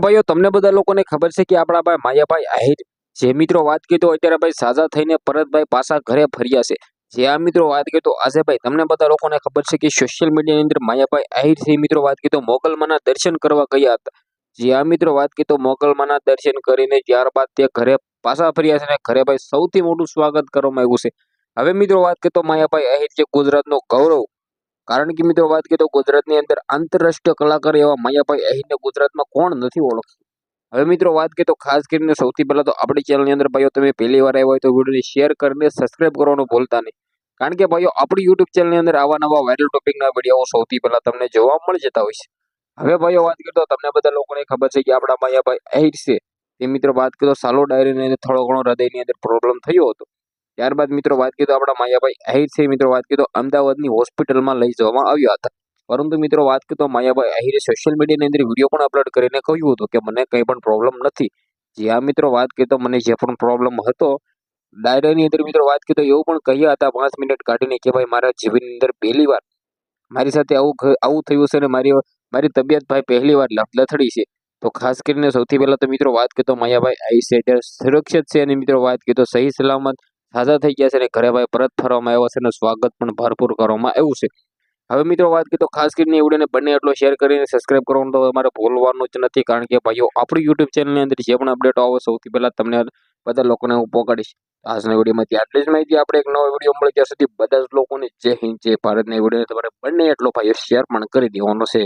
ભાઈઓ તમને બધા લોકોને ખબર છે કે આપણા ભાઈ માયાભાઈ આહિર જે મિત્રો વાત કરી તો અત્યારે ભાઈ સાજા થઈને પરત ભાઈ પાછા ઘરે ફર્યા છે। જે આ મિત્રો વાત કરી તો આજે ભાઈ તમને બધા લોકોને ખબર છે કે સોશિયલ મીડિયાની અંદર માયાભાઈ આહિર છે મિત્રો વાત કરી તો મોગલમાના દર્શન કરવા ગયા હતા। જે આ મિત્રો વાત કરી તો મોગલમાના દર્શન કરીને ત્યારબાદ તે ઘરે પાછા ફર્યા છે અને ઘરે ભાઈ સૌથી મોટું સ્વાગત કરવામાં આવ્યું છે। હવે મિત્રો વાત કરી તો માયાભાઈ આહિર જે ગુજરાતનો ગૌરવ, કારણ કે મિત્રો વાત કરીએ તો ગુજરાતની અંદર આંતરરાષ્ટ્રીય કલાકાર એવા માયાભાઈ આહિરને ગુજરાતમાં કોણ નથી ઓળખતું। હવે મિત્રો વાત કરીએ તો ખાસ કરીને સૌથી પહેલા તો આપણી ચેનલની અંદર ભાઈઓ તમે પહેલી વાર આવ્યા હોય તો વિડીયોને શેર કરીને સબસ્ક્રાઇબ કરવાનું ભૂલતા નહીં, કારણ કે ભાઈઓ આપણી યુટ્યુબ ચેનલની અંદર આવા નવા વાયરલ ટોપિકના વિડીયો સૌથી પહેલા તમને જોવા મળી જતા હોય છે। હવે ભાઈઓ વાત કરીએ તો તમને બધા લોકોને ખબર છે કે આપણા માયાભાઈ આહિર છે તે મિત્રો વાત કરીએ તો સાલો ડાયરીને થોડો ઘણો હૃદયની અંદર પ્રોબ્લેમ થયો હતો। ત્યારબાદ મિત્રો વાત કરીએ તો આપણા માયાભાઈ આહિર છે મિત્રો વાત કરીએ તો અમદાવાદની હોસ્પિટલમાં લઈ જવામાં આવ્યા હતા। પરંતુ મિત્રો વાત કરીએ તો માયાભાઈ આહિરે સોશિયલ મીડિયાની અંદર વિડીયો પણ અપલોડ કરીને કહ્યું હતું કે મને કંઈ પણ પ્રોબ્લેમ નથી। જે આ મિત્રો વાત કરીએ તો મને જે પણ પ્રોબ્લેમ હતો ડાયરાની અંદર મિત્રો વાત કરીએ તો એવું પણ કહ્યા હતા 5 મિનિટ કાઢીને કે ભાઈ મારા જીવનની અંદર પહેલી વાર મારી સાથે આવું થયું છે અને મારી તબિયત ભાઈ પહેલી વાર લથડી છે। તો ખાસ કરીને સૌથી પહેલા તો મિત્રો વાત કરીએ તો માયાભાઈ આહિર છે અત્યારે સુરક્ષિત છે અને મિત્રો વાત કરીએ તો સહી સલામત સાજા થઈ ગયા છે અને ઘરે ભાઈ પરત ફરવામાં આવ્યા છે અને સ્વાગત પણ ભરપૂર કરવામાં આવ્યું છે। હવે મિત્રો વાત કરીએ તો ખાસ કરીને વિડીયોને બંને એટલો શેર કરીને સબસ્ક્રાઇબ કરવાનું તો તમારે ભૂલવાનું જ નથી, કારણ કે ભાઈઓ આપણી યુટ્યુબ ચેનલની અંદર જે પણ અપડેટો આવે સૌથી પહેલા તમને બધા લોકોને હું પહોંચાડીશ। આજના વિડીયોમાંથી આટલી જ માહિતી, આપણે એક નવો વિડીયો મળે ત્યાં સુધી બધા જ લોકોને જય હિન્દ જય ભારતની વિડીયોને તમારે બંને એટલો ભાઈઓ શેર પણ કરી દેવાનો છે।